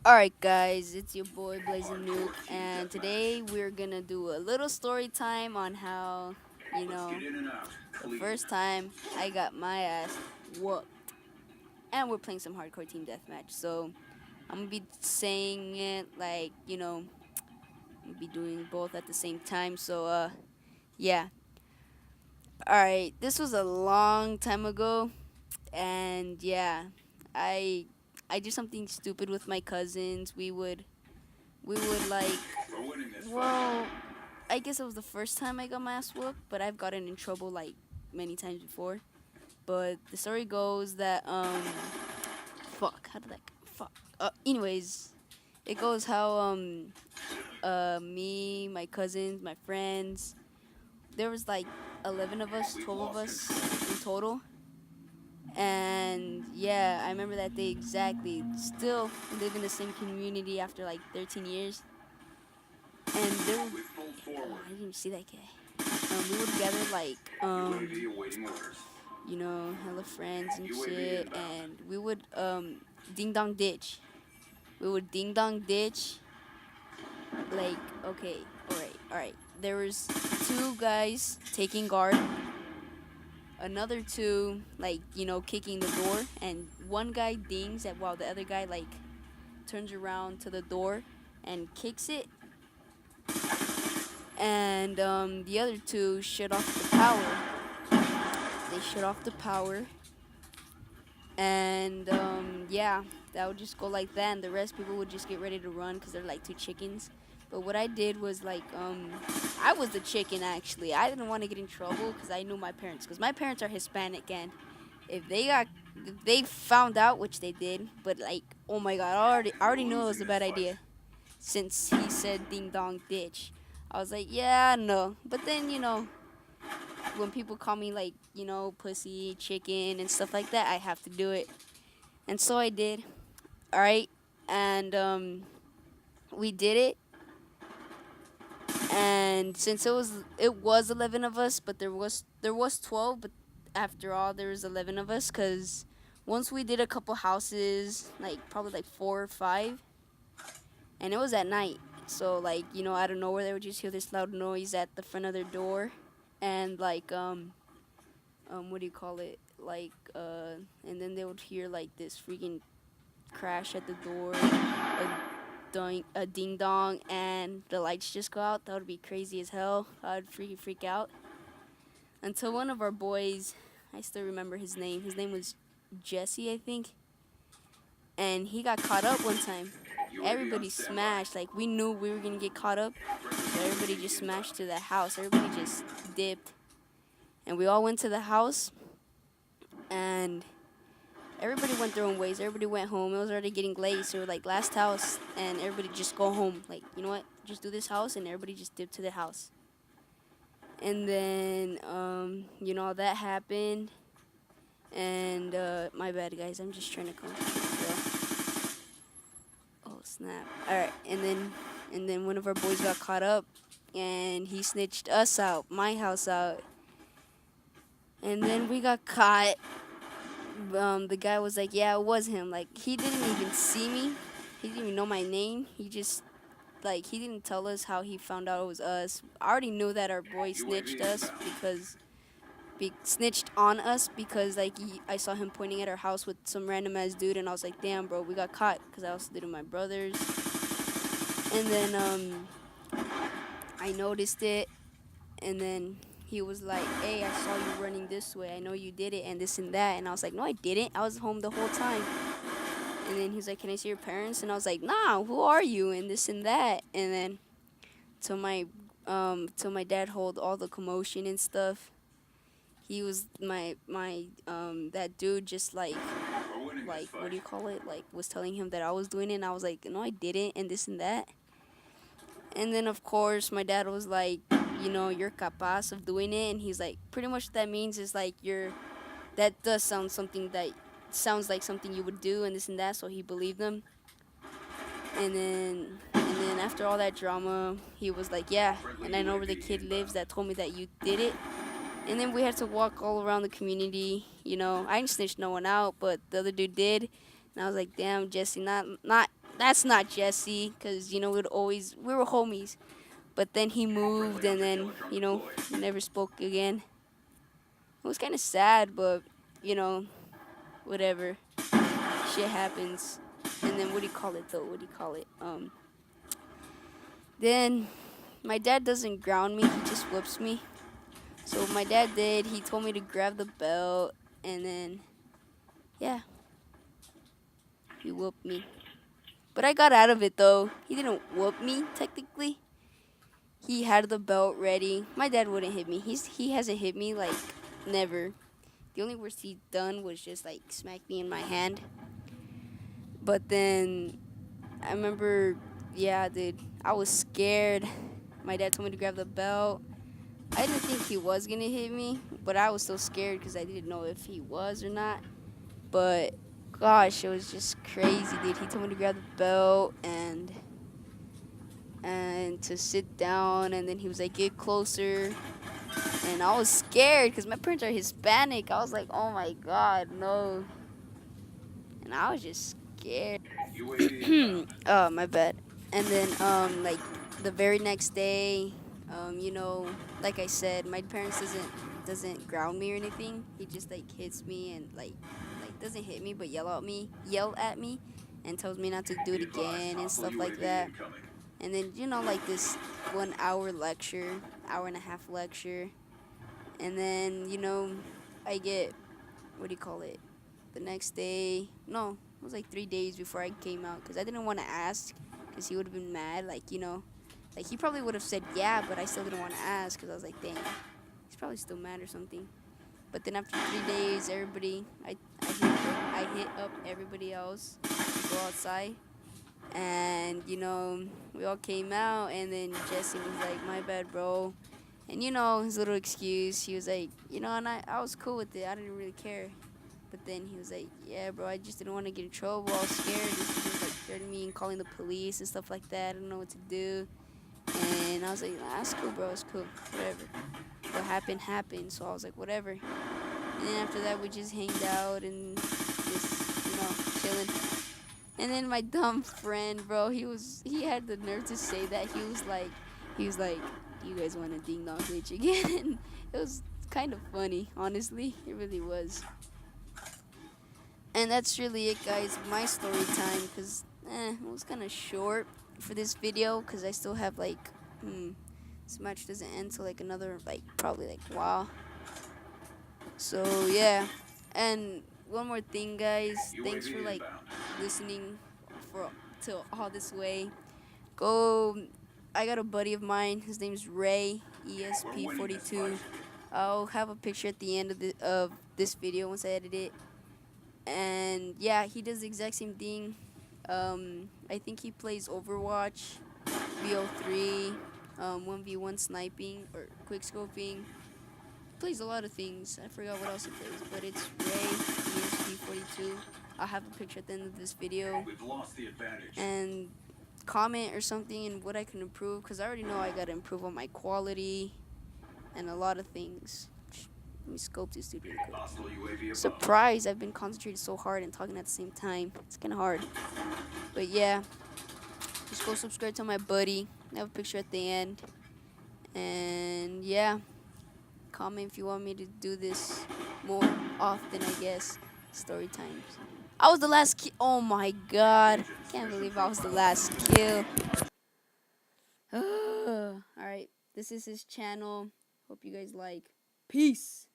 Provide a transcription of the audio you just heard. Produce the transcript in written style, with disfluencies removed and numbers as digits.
Alright guys, it's your boy Blazzin and today we're gonna do a little story time on how, you know, the first time I got my ass whooped. And we're playing some hardcore team deathmatch. So I'm gonna be saying it like, I'm gonna be doing both at the same time. So yeah. Alright, this was a long time ago and yeah, I I did something stupid with my cousins. We would like well, I guess it was the first time I got my ass whooped, but I've gotten in trouble like many times before. But the story goes that fuck, how did that fuck? Anyways, it goes how me, my cousins, my friends, there was like 11 of us, 12 of us in total. And yeah, I remember that day exactly. Still live in the same community after like 13 years. And there, I didn't even see that guy. We would gather like hella friends and shit, and we would ding dong ditch. We would ding dong ditch. Like, okay, all right. There was two guys taking guard, another two like kicking the door, and one guy dings at while the other guy like turns around to the door and kicks it, and the other two shut off the power. They shut off the power, and yeah, that would just go like that, and the rest people would just get ready to run because they're like two chickens. But what I did was like I was the chicken actually. I didn't want to get in trouble because I knew my parents, because my parents are Hispanic, and if they got if they found out, which they did, but like, oh my god, I already knew it was a bad idea since he said ding dong ditch. I was like, yeah, no. But then, when people call me like, pussy, chicken, and stuff like that, I have to do it. And so I did. All right. And we did it. And since it was 11 of us, but there was 12, but after all there was 11 of us cuz once we did a couple houses, like probably like 4 or 5, and it was at night. So like, out of nowhere they would just hear this loud noise at the front of their door, and like what do you call it? Like and then they would hear like this freaking crash at the door, a ding dong, and the lights just go out. That would be crazy as hell. I'd freaking freak out. Until one of our boys, I still remember his name. His name was Jesse, I think. And he got caught up one time. Everybody smashed. Like, we knew we were going to get caught up. So everybody just smashed to the house. Everybody just dipped. And we all went to the house. And everybody went their own ways. Everybody went home. It was already getting late. So, like, last house. And everybody just go home. Like, you know what? Just do this house. And everybody just dipped to the house. And then, that happened. And, my bad, guys. I'm just trying to come. Oh, snap. Alright. And then one of our boys got caught up. And he snitched us out. My house out. And then we got caught. The guy was like, yeah, it was him. Like, he didn't even see me. He didn't even know my name. He just, like, he didn't tell us how he found out it was us. I already knew that our boy snitched us because, snitched on us because, like, I saw him pointing at our house with some random ass dude, and I was like, damn, bro, we got caught, because I also did it with my brothers. And then, I noticed it, and then he was like, hey, I saw you running this way. I know you did it, and this and that. And I was like, no, I didn't. I was home the whole time. And then he's like, can I see your parents? And I was like, nah, who are you? And this and that. And then till my dad hold all the commotion and stuff, he was that dude just like what do you call it? Like, was telling him that I was doing it, and I was like, no, I didn't, and this and that. And then of course my dad was like, you're capaz of doing it, and he's like, pretty much what that means is like that does sounds like something you would do, and this and that. So he believed them. And then after all that drama, he was like, yeah, and I know where the kid lives that told me that you did it. And then we had to walk all around the community. I didn't snitch no one out, but the other dude did. And I was like, damn, Jesse, not that's not Jesse, because, we were homies. But then he moved, and then, we never spoke again. It was kind of sad, but, you know, whatever. Shit happens. And then, what do you call it, though? What do you call it? Then, my dad doesn't ground me, he just whips me. So, my dad did, he told me to grab the belt, and then, yeah, he whooped me. But I got out of it, though. He didn't whoop me, technically. He had the belt ready. My dad wouldn't hit me. He hasn't hit me, like, never. The only worst he done was just, like, smack me in my hand. But then, I remember, yeah, dude, I was scared. My dad told me to grab the belt. I didn't think he was gonna hit me, but I was still scared because I didn't know if he was or not. But, gosh, it was just crazy, dude. He told me to grab the belt and to sit down, and then he was like, get closer. And I was scared because my parents are Hispanic. I was like, oh my god, no. And I was just scared. Oh, my bad. And then, like, the very next day, like I said, my parents doesn't ground me or anything. He just, like, hits me and, like doesn't hit me, but yell at me, and tells me not to do it again and stuff like that. And then, like this 1 hour lecture, hour and a half lecture. And then, I get, what do you call it? The next day, no, it was like 3 days before I came out, because I didn't want to ask, because he would have been mad, like, like he probably would have said yeah, but I still didn't want to ask, because I was like, dang, he's probably still mad or something. But then after 3 days, everybody, I hit up everybody else to go outside. And, we all came out, and then Jesse was like, my bad, bro. And, his little excuse, he was like, and I was cool with it. I didn't really care. But then he was like, yeah, bro, I just didn't want to get in trouble. I was scared. He was like threatening me and calling the police and stuff like that. I didn't know what to do. And I was like, nah, that's cool, bro. It's cool. Whatever. What happened. So I was like, whatever. And then after that, we just hanged out and just, chilling. And then my dumb friend, bro, he had the nerve to say that. He was like, you guys want to ding dong bitch again? It was kind of funny, honestly. It really was. And that's really it, guys. My story time, because it was kind of short for this video, because I still have like, this match doesn't end till like another, like, probably like, wow. So yeah, and one more thing, guys. Thanks for like listening to all this way. Go. I got a buddy of mine. His name's Ray ESP42. I'll have a picture at the end of this video once I edit it. And yeah, he does the exact same thing. I think he plays Overwatch, BO3, 1v1 sniping or quick scoping. Plays a lot of things. I forgot what else he plays, but it's Ray ESP42. I'll have a picture at the end of this video. We've lost the advantage. And comment or something and what I can improve, because I already know I gotta improve on my quality and a lot of things. Let me scope this dude really quick. Surprise! I've been concentrating so hard and talking at the same time. It's kind of hard. But yeah, just go subscribe to my buddy. I have a picture at the end. And yeah, comment if you want me to do this more often, I guess. Story times. I was the last kill. Oh my god. Can't believe I was the last kill. Alright, this is his channel. Hope you guys like. Peace.